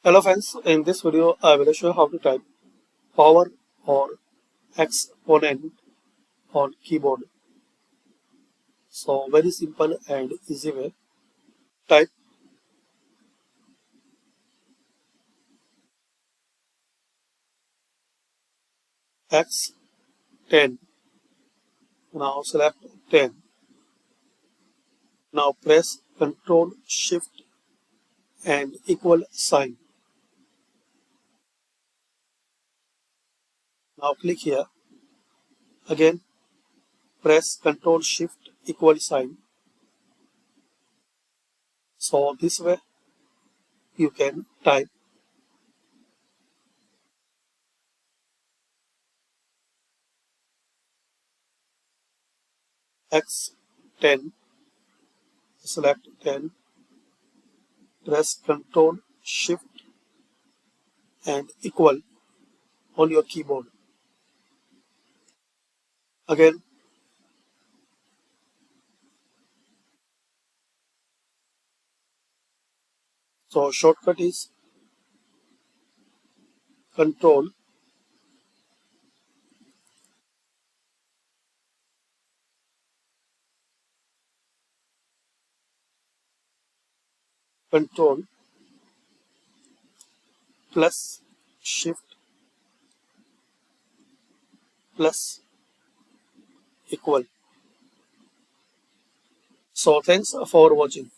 Hello friends, in this video I will show how to type power or exponent on keyboard. So very simple and easy way. Type X10. Now select 10. Now press Ctrl Shift and equal sign. Now click here. Again press Ctrl Shift equal sign. So this way you can type X10. Select 10. Press Ctrl Shift and equal on your keyboard. Again, so shortcut is Control, Control plus Shift plus equal. So thanks for watching.